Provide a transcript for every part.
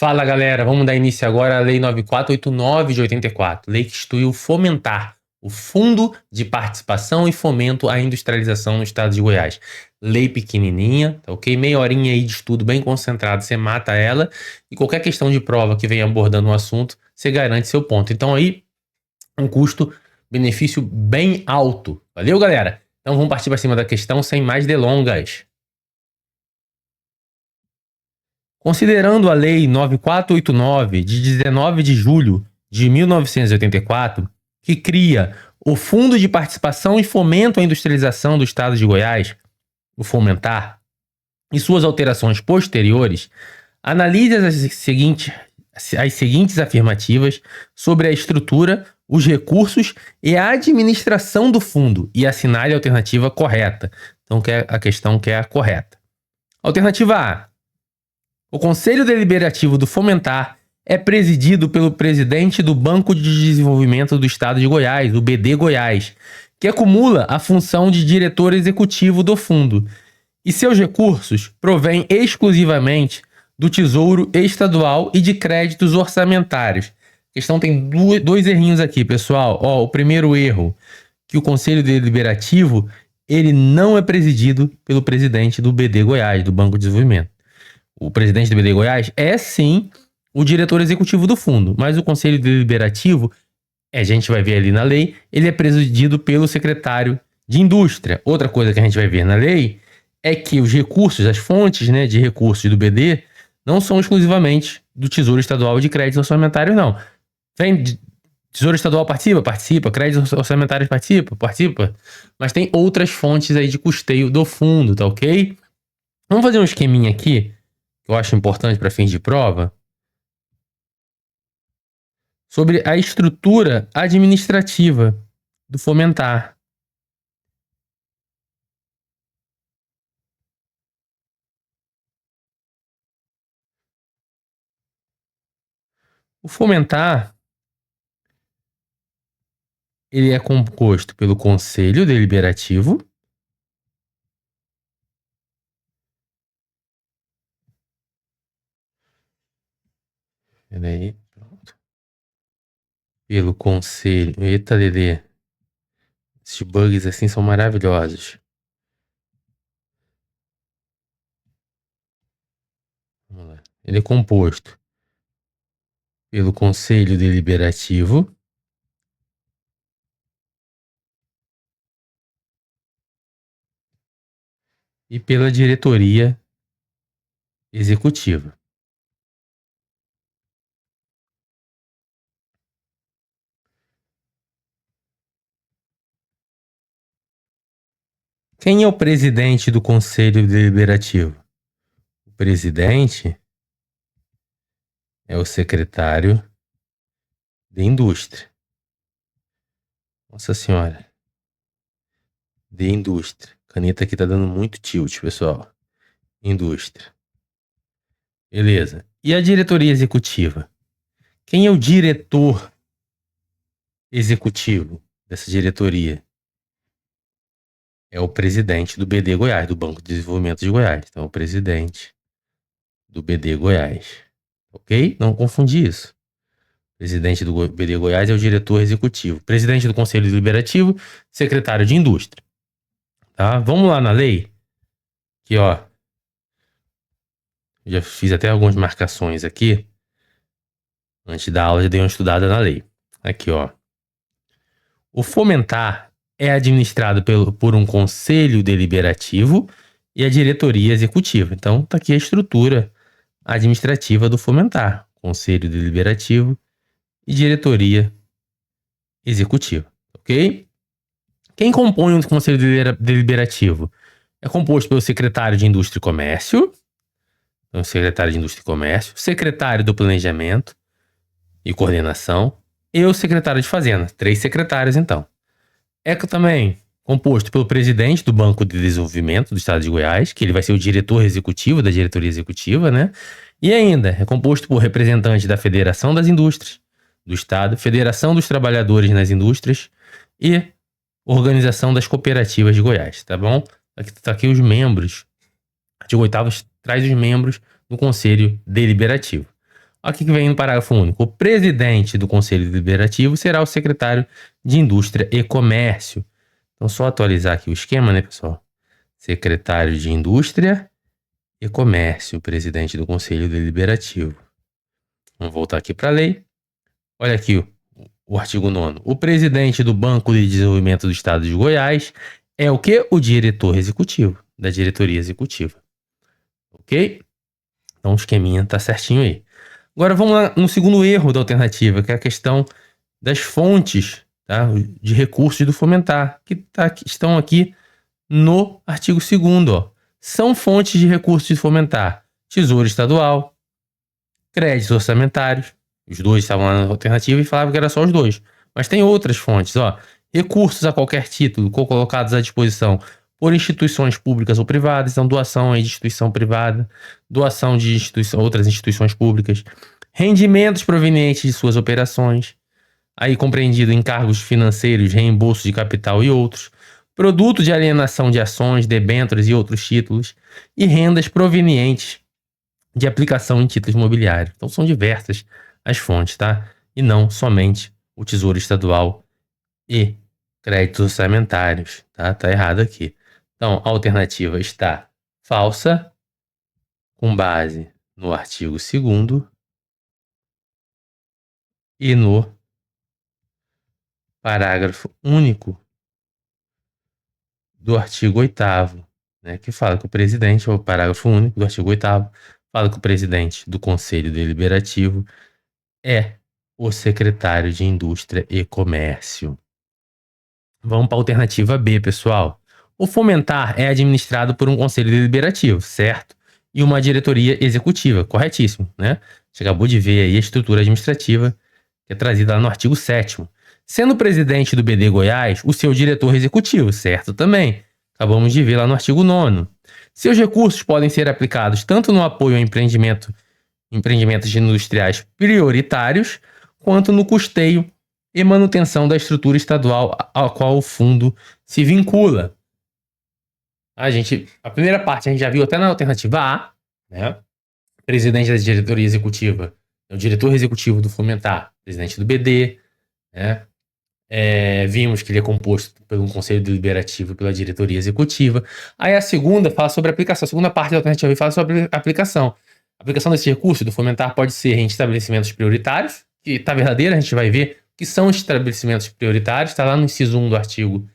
Fala galera, vamos dar início agora à Lei 9489 de 84, lei que instituiu Fomentar, o Fundo de Participação e Fomento à Industrialização no Estado de Goiás. Lei pequenininha, tá ok? Meia horinha aí de estudo bem concentrado, você mata ela e qualquer questão de prova que venha abordando o assunto, você garante seu ponto. Então aí, um custo-benefício bem alto. Valeu, galera? Então vamos partir para cima da questão sem mais delongas. Considerando a Lei 9489, de 19 de julho de 1984, que cria o Fundo de Participação e Fomento à Industrialização do Estado de Goiás, o Fomentar, e suas alterações posteriores, analise as seguintes afirmativas sobre a estrutura, os recursos e a administração do fundo e assinale a alternativa correta. Então, a questão que é a correta. Alternativa A. O Conselho Deliberativo do Fomentar é presidido pelo presidente do Banco de Desenvolvimento do Estado de Goiás, o BD Goiás, que acumula a função de diretor executivo do fundo, e seus recursos provêm exclusivamente do Tesouro Estadual e de créditos orçamentários. A questão tem dois errinhos aqui, pessoal. O primeiro erro, que o Conselho Deliberativo ele não é presidido pelo presidente do BD Goiás, do Banco de Desenvolvimento. O presidente do BD Goiás é, sim, o diretor executivo do fundo, mas o Conselho Deliberativo, a gente vai ver ali na lei, ele é presidido pelo secretário de Indústria. Outra coisa que a gente vai ver na lei é que os recursos, as fontes de recursos do BD, não são exclusivamente do Tesouro Estadual e de créditos orçamentários, não. Tesouro Estadual participa, créditos orçamentários participa, mas tem outras fontes aí de custeio do fundo, tá ok? Vamos fazer um esqueminha aqui, que eu acho importante para fins de prova, sobre a estrutura administrativa do Fomentar. O Fomentar, ele é composto pelo Conselho Deliberativo, pronto. Pelo Conselho, eita Lelê, esses bugs assim são maravilhosos. Vamos lá. Ele é composto pelo Conselho Deliberativo, e pela diretoria executiva. Quem é o presidente do Conselho Deliberativo? O presidente é o secretário de Indústria. Nossa Senhora. De Indústria. Caneta aqui tá dando muito tilt, pessoal. Indústria. Beleza. E a diretoria executiva? Quem é o diretor executivo dessa diretoria? É o presidente do BD Goiás, do Banco de Desenvolvimento de Goiás. Então, o presidente do BD Goiás. Ok? Não confundir isso. O presidente do BD Goiás é o diretor executivo. Presidente do Conselho Deliberativo, secretário de Indústria. Tá? Vamos lá na lei. Aqui, ó. Já fiz até algumas marcações aqui. Antes da aula, já dei uma estudada na lei. Aqui, ó. O Fomentar é administrado por um Conselho Deliberativo e a diretoria executiva. Então, tá aqui a estrutura administrativa do Fomentar. Conselho Deliberativo e diretoria executiva. Ok? Quem compõe o Conselho Deliberativo? É composto pelo secretário de Indústria e Comércio, então, secretário de Indústria e Comércio, secretário do Planejamento e Coordenação e o secretário de Fazenda. 3 secretários, então. É também composto pelo presidente do Banco de Desenvolvimento do Estado de Goiás, que ele vai ser o diretor executivo da diretoria executiva, né? E ainda é composto por representante da Federação das Indústrias do Estado, Federação dos Trabalhadores nas Indústrias e Organização das Cooperativas de Goiás, tá bom? Tá aqui os membros. Artigo 8º traz os membros do Conselho Deliberativo. Olha o que vem no parágrafo único. O presidente do Conselho Deliberativo será o secretário de Indústria e Comércio. Então, só atualizar aqui o esquema, né, pessoal? Secretário de Indústria e Comércio, presidente do Conselho Deliberativo. Vamos voltar aqui para a lei. Olha aqui o artigo 9º. O presidente do Banco de Desenvolvimento do Estado de Goiás é o quê? O diretor executivo, da diretoria executiva. Ok? Então o esqueminha tá certinho aí. Agora vamos lá no segundo erro da alternativa, que é a questão das fontes, tá, de recursos do fomentar, que estão aqui no artigo 2º. Ó. São fontes de recursos de fomentar: Tesouro Estadual, créditos orçamentários. Os dois estavam lá na alternativa e falavam que era só os dois. Mas tem outras fontes, ó. Recursos a qualquer título colocados à disposição por instituições públicas ou privadas, então doação de instituição privada, doação de outras instituições públicas, rendimentos provenientes de suas operações, aí compreendido encargos financeiros, reembolso de capital e outros, produto de alienação de ações, debêntures e outros títulos, e rendas provenientes de aplicação em títulos imobiliários. Então são diversas as fontes, tá? E não somente o Tesouro Estadual e créditos orçamentários, tá? Tá errado aqui. Então, a alternativa está falsa, com base no artigo 2º e no parágrafo único do artigo 8º, né, que fala que o presidente, o parágrafo único do artigo 8º, fala que o presidente do Conselho Deliberativo é o secretário de Indústria e Comércio. Vamos para a alternativa B, pessoal. O fomentar é administrado por um conselho deliberativo, certo? E uma diretoria executiva, corretíssimo, né? Você acabou de ver aí a estrutura administrativa que é trazida lá no artigo 7º. Sendo o presidente do BD Goiás o seu diretor executivo, certo também. Acabamos de ver lá no artigo 9º. Seus recursos podem ser aplicados tanto no apoio ao empreendimentos industriais prioritários, quanto no custeio e manutenção da estrutura estadual a qual o fundo se vincula. A primeira parte a gente já viu até na alternativa A, né? Presidente da diretoria executiva, é o diretor executivo do Fomentar, presidente do BD, né? Vimos que ele é composto por um conselho deliberativo e pela diretoria executiva. Aí a segunda fala sobre a aplicação. A segunda parte da alternativa fala sobre a aplicação. A aplicação desse recurso do Fomentar pode ser em estabelecimentos prioritários, que está verdadeira, a gente vai ver que são estabelecimentos prioritários, está lá no inciso 1 do artigo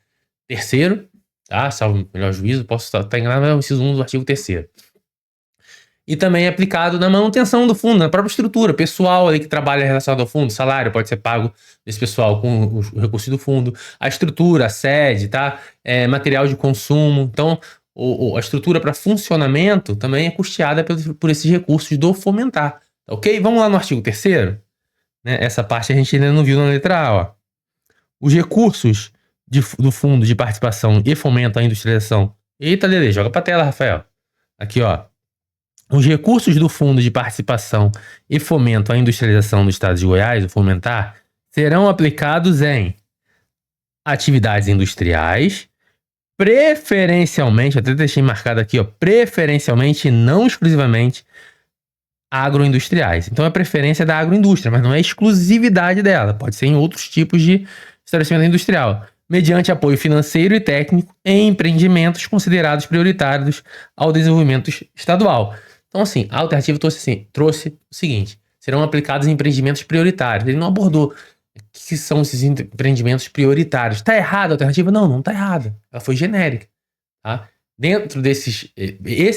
3º, tá? Salvo melhor juízo, posso estar enganado, mas é o inciso 1 do artigo 3º. E também é aplicado na manutenção do fundo, na própria estrutura, pessoal ali que trabalha relacionado ao fundo, salário pode ser pago desse pessoal com o recurso do fundo, a estrutura, a sede, tá? Material de consumo. Então, a estrutura para funcionamento também é custeada por esses recursos do fomentar, ok? Vamos lá no artigo 3º, né? Essa parte a gente ainda não viu na letra A, ó. Os recursos do Fundo de Participação e Fomento à Industrialização. Eita, Lele, joga pra tela, Rafael. Aqui, ó. Os recursos do Fundo de Participação e Fomento à Industrialização do Estado de Goiás, o Fomentar, serão aplicados em atividades industriais, preferencialmente, até deixei marcado aqui, ó, preferencialmente e não exclusivamente agroindustriais. Então, a preferência é da agroindústria, mas não é exclusividade dela. Pode ser em outros tipos de estabelecimento industrial, mediante apoio financeiro e técnico em empreendimentos considerados prioritários ao desenvolvimento estadual. Então, assim, a alternativa trouxe o seguinte: serão aplicados em empreendimentos prioritários. Ele não abordou o que são esses empreendimentos prioritários. Está errada a alternativa? Não, não está errada. Ela foi genérica. Tá? Dentro esses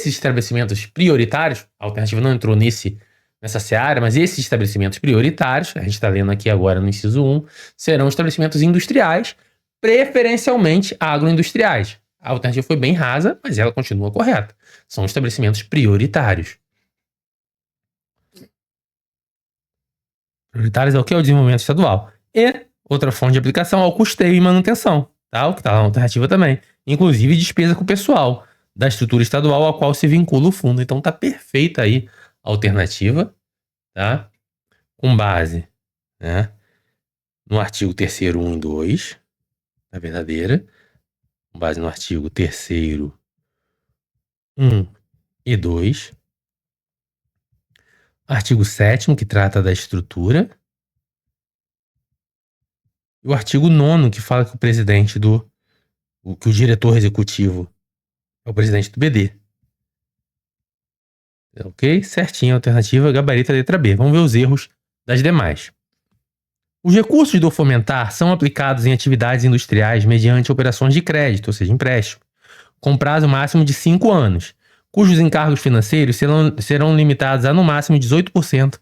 estabelecimentos prioritários, a alternativa não entrou nessa seara, mas esses estabelecimentos prioritários, a gente está lendo aqui agora no inciso 1, serão estabelecimentos industriais, preferencialmente agroindustriais. A alternativa foi bem rasa, mas ela continua correta. São estabelecimentos prioritários. Prioritários é o que? O desenvolvimento estadual. E outra fonte de aplicação é o custeio e manutenção, tá? O que está na alternativa também. Inclusive despesa com o pessoal da estrutura estadual ao qual se vincula o fundo. Então tá perfeita aí a alternativa, tá? Com base, né, no artigo 3º 1 e 2, na verdadeira. Com base no artigo 3º 1 e 2. Artigo 7º, que trata da estrutura. E o artigo 9º, que fala que que o diretor executivo é o presidente do BD. Ok? Certinho, alternativa, gabarito, letra B. Vamos ver os erros das demais. Os recursos do Fomentar são aplicados em atividades industriais mediante operações de crédito, ou seja, empréstimo, com prazo máximo de 5 anos, cujos encargos financeiros serão limitados a no máximo 18%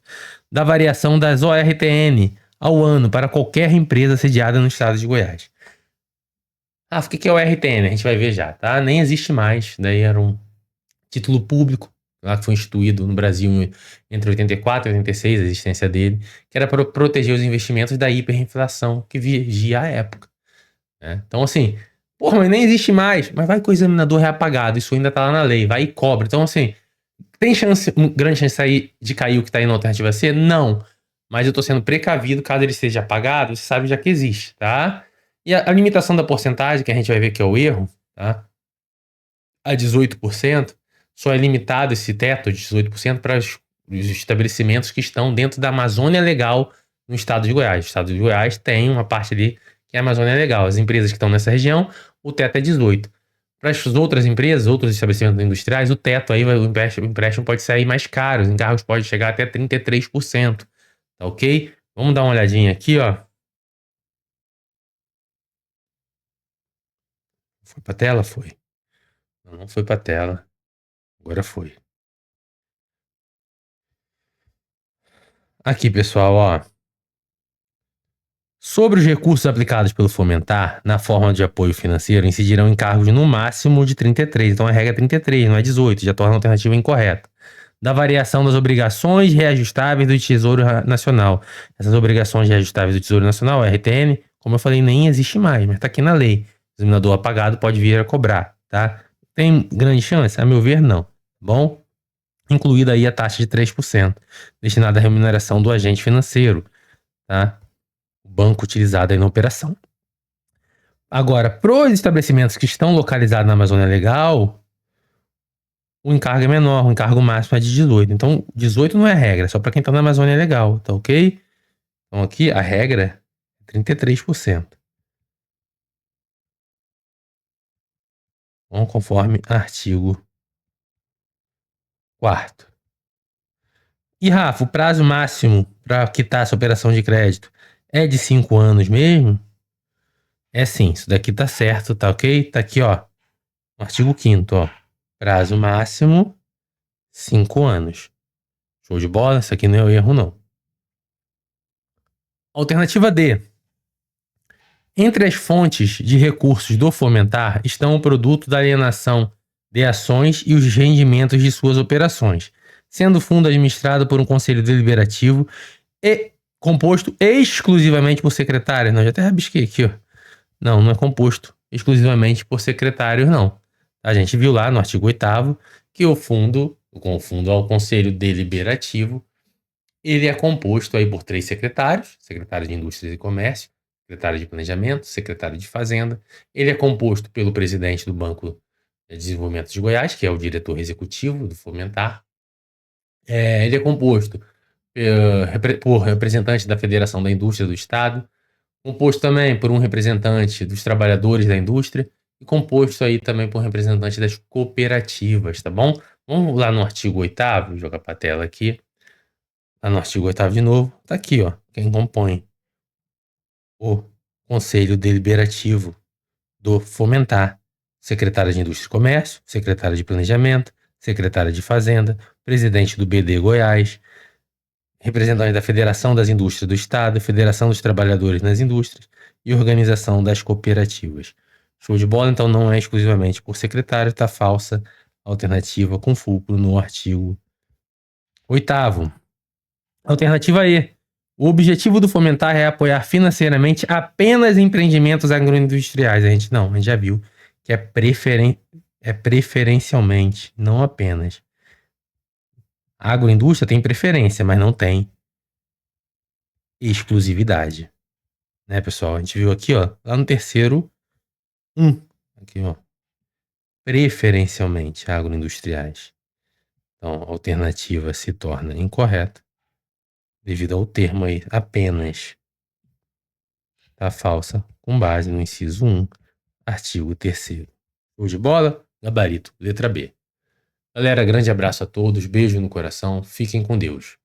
da variação das ORTN ao ano para qualquer empresa sediada no estado de Goiás. O que é o RTN? A gente vai ver já, tá? Nem existe mais. Daí era um título público, lá que foi instituído no Brasil entre 84 e 86, a existência dele, que era para proteger os investimentos da hiperinflação que vigia à época. Né? Então, assim, porra, mas nem existe mais. Mas vai que o examinador é apagado, isso ainda tá lá na lei, vai e cobra. Então, assim, tem grande chance de cair o que tá aí na alternativa C? Não. Mas eu tô sendo precavido, caso ele seja apagado, você sabe já que existe, tá? E a limitação da porcentagem, que a gente vai ver que é o erro, tá? A 18%, só é limitado esse teto de 18% para os estabelecimentos que estão dentro da Amazônia Legal no estado de Goiás. O estado de Goiás tem uma parte ali que é a Amazônia Legal. As empresas que estão nessa região, o teto é 18%. Para as outras empresas, outros estabelecimentos industriais, o teto aí, o empréstimo pode sair mais caro, os encargos podem chegar até 33%. Tá ok? Vamos dar uma olhadinha aqui, ó. Foi para tela? Foi. Não foi para tela. Agora foi. Aqui, pessoal, ó. Sobre os recursos aplicados pelo Fomentar, na forma de apoio financeiro, incidirão encargos no máximo de 33. Então a regra é 33, não é 18, já torna a alternativa incorreta. Da variação das obrigações reajustáveis do Tesouro Nacional. Essas obrigações reajustáveis do Tesouro Nacional, RTN, como eu falei, nem existe mais, mas está aqui na lei. O examinador apagado pode vir a cobrar, tá? Tem grande chance? A meu ver, não. Tá bom? Incluída aí a taxa de 3%, destinada à remuneração do agente financeiro, tá? O banco utilizado aí na operação. Agora, para os estabelecimentos que estão localizados na Amazônia Legal, o encargo é menor, o encargo máximo é de 18. Então, 18 não é regra, é só para quem está na Amazônia Legal, tá ok? Então, aqui a regra é 33%. Bom, conforme artigo 4º. E, Rafa, o prazo máximo para quitar essa operação de crédito é de 5 anos mesmo? É sim, isso daqui tá certo, tá ok? Tá aqui, ó, no artigo 5º, ó. Prazo máximo, 5 anos. Show de bola? Isso aqui não é erro, não. Alternativa D. Entre as fontes de recursos do Fomentar estão o produto da alienação de ações e os rendimentos de suas operações, sendo o fundo administrado por um conselho deliberativo e composto exclusivamente por secretários. Não, já até rabisquei aqui, ó. Não é composto exclusivamente por secretários, não. A gente viu lá no artigo 8º que o fundo ao conselho deliberativo, ele é composto aí por 3 secretários: secretário de Indústrias e Comércio, secretário de Planejamento, secretário de Fazenda. Ele é composto pelo presidente do Banco de Desenvolvimento de Goiás, que é o diretor executivo do Fomentar. Ele é composto por representante da Federação da Indústria do Estado, composto também por um representante dos trabalhadores da indústria e composto aí também por um representante das cooperativas, tá bom? Vamos lá no artigo 8º, jogar para a tela aqui. Lá no artigo 8º de novo, tá aqui, ó, quem compõe o Conselho Deliberativo do Fomentar: secretário de Indústria e Comércio, secretário de Planejamento, secretário de Fazenda, presidente do BD Goiás, representante da Federação das Indústrias do Estado, Federação dos Trabalhadores nas Indústrias e Organização das Cooperativas. Show de bola? Então não é exclusivamente por secretário, tá falsa a alternativa com fulcro no artigo 8º. Alternativa E. O objetivo do Fomentar é apoiar financeiramente apenas empreendimentos agroindustriais. A gente já viu que é preferencialmente, não apenas. A agroindústria tem preferência, mas não tem exclusividade. Né, pessoal? A gente viu aqui, ó, lá no terceiro, aqui, ó, preferencialmente agroindustriais. Então, a alternativa se torna incorreta devido ao termo aí, apenas. Tá falsa, com base no inciso 1, artigo 3º. Show de bola? Gabarito, letra B. Galera, grande abraço a todos, beijo no coração, fiquem com Deus.